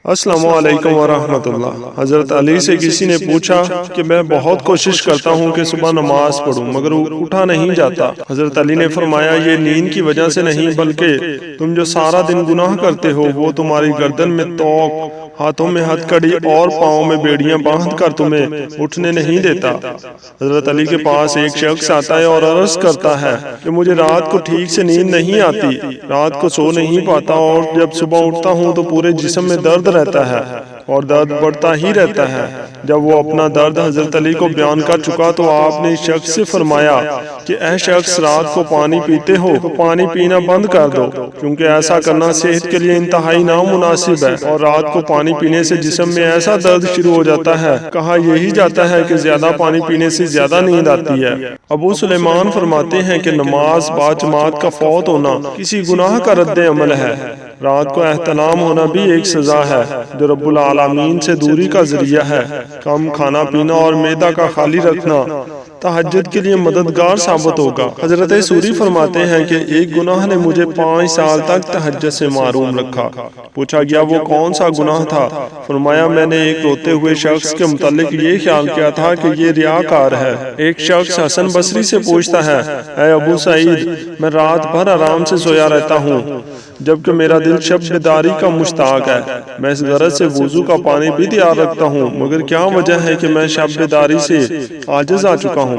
السلام علیکم ورحمۃ اللہ۔ حضرت علی سے کسی نے پوچھا کہ میں بہت کوشش کرتا ہوں کہ صبح نماز پڑھوں مگر اٹھا نہیں جاتا۔ حضرت علی نے فرمایا یہ نیند کی وجہ سے نہیں بلکہ تم جو سارا دن گناہ کرتے ہو وہ تمہاری گردن میں توق، ہاتھوں میں ہتھ کڑی اور پاؤں میں بیڑیاں باندھ کر تمہیں اٹھنے نہیں دیتا۔ حضرت علی کے پاس ایک شخص آتا ہے اور عرض کرتا ہے کہ مجھے رات کو ٹھیک سے نیند نہیں آتی، رات کو سو نہیں پاتا اور جب صبح اٹھتا ہوں تو پورے جسم میں درد رہتا ہے اور درد بڑھتا ہی رہتا ہے۔ جب وہ اپنا درد حضرت علی کو بیان کر چکا تو آپ نے اس شخص سے فرمایا کہ اے شخص رات کو پانی پیتے ہو تو پانی پینا بند کر دو، کیونکہ ایسا کرنا صحت کے لیے انتہائی نامناسب ہے، اور رات کو پانی پینے سے جسم میں ایسا درد شروع ہو جاتا ہے، کہا یہی جاتا ہے کہ زیادہ پانی پینے سے زیادہ نیند آتی ہے۔ ابو سلیمان فرماتے ہیں کہ نماز باجماعت کا فوت ہونا کسی گناہ کا رد عمل ہے۔ رات کو احتلام ہونا بھی ایک سزا ہے جو رب العالمین سے دوری کا ذریعہ ہے۔ کم کھانا پینا اور معدہ کا خالی رکھنا تہجد کے لیے مددگار ثابت ہوگا۔ حضرت سوری فرماتے ہیں کہ ایک گناہ نے مجھے 5 سال تک تہجد سے محروم رکھا۔ پوچھا گیا وہ کون سا گناہ تھا؟ فرمایا میں نے ایک روتے ہوئے شخص کے متعلق یہ خیال کیا تھا کہ یہ ریاکار ہے۔ ایک شخص حسن بصری سے پوچھتا ہے اے ابو سعید، میں رات بھر آرام سے سویا رہتا ہوں جبکہ میرا دل شب بیداری کا مشتاق ہے، میں اس غرض سے وضو کا پانی بھی تیار رکھتا ہوں، مگر کیا وجہ ہے کہ میں شب بیداری سے عاجز آ چکا ہوں؟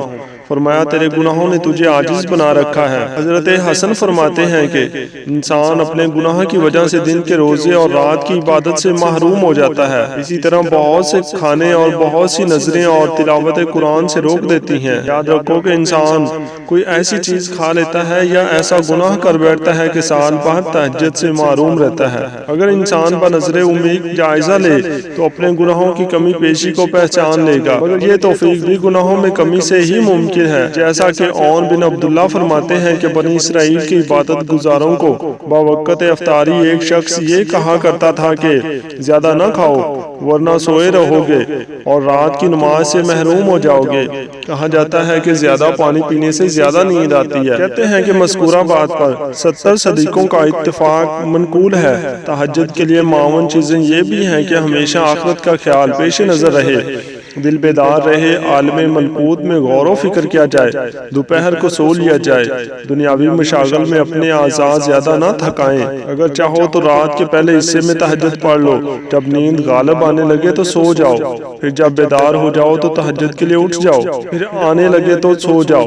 فرمایا تیرے گناہوں نے تجھے عاجز بنا رکھا ہے۔ حضرت حسن فرماتے ہیں کہ انسان اپنے گناہ کی وجہ سے دن کے روزے اور رات کی عبادت سے محروم ہو جاتا ہے۔ اسی طرح بہت سے کھانے اور بہت سی نظریں اور تلاوت قرآن سے روک دیتی ہیں۔ یاد رکھو کہ انسان کوئی ایسی چیز کھا لیتا ہے یا ایسا گناہ کر بیٹھتا ہے کہ سال بھر تہجد سے محروم رہتا ہے۔ اگر انسان بنظر امید جائزہ لے تو اپنے گناہوں کی کمی پیشی کو پہچان لے گا، مگر یہ توفیق بھی گناہوں میں کمی سے ہی ممکن ہے، جیسا کہ عون بن عبداللہ فرماتے ہیں کہ بنی اسرائیل کی عبادت گزاروں کو بوقت افطاری ایک شخص یہ کہا کرتا تھا کہ زیادہ نہ کھاؤ ورنہ سوئے رہو گے اور رات کی نماز سے محروم ہو جاؤ گے۔ کہا جاتا ہے کہ زیادہ پانی پینے سے زیادہ نیند آتی ہے۔ کہتے ہیں کہ مذکورہ بات پر 70 صدیقوں کا اتفاق منقول ہے۔ تہجد کے لیے معاون چیزیں یہ بھی ہیں کہ ہمیشہ آخرت کا خیال پیش نظر رہے، دل بیدار رہے، عالم ملکوت میں غور و فکر کیا جائے، دوپہر کو سو لیا جائے، دنیاوی مشاغل میں اپنے اعضاء زیادہ نہ تھکائیں۔ اگر چاہو تو رات کے پہلے حصے میں تہجد پڑھ لو، جب نیند غالب آنے لگے تو سو جاؤ، پھر جب بیدار ہو جاؤ تو تہجد کے لیے اٹھ جاؤ، پھر آنے لگے تو سو جاؤ،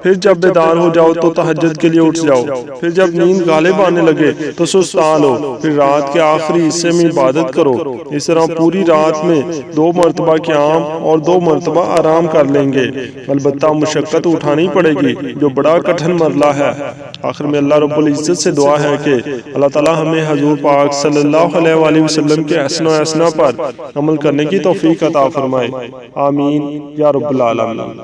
پھر جب بیدار ہو جاؤ تو تہجد کے لیے اٹھ جاؤ، پھر جب نیند غالب آنے لگے تو سستا لو، پھر رات کے آخری حصے میں عبادت کرو۔ اس طرح پوری رات میں 2 مرتبہ قیام اور 2 مرتبہ آرام کر لیں گے، البتہ مشقت اٹھانی پڑے گی جو بڑا کٹھن مرحلہ ہے۔ آخر میں اللہ رب العزت سے دعا ہے کہ اللہ تعالی ہمیں حضور پاک صلی اللہ علیہ وآلہ وسلم کے احسن و احسنہ پر عمل کرنے کی توفیق عطا فرمائے، آمین یا رب العالمین۔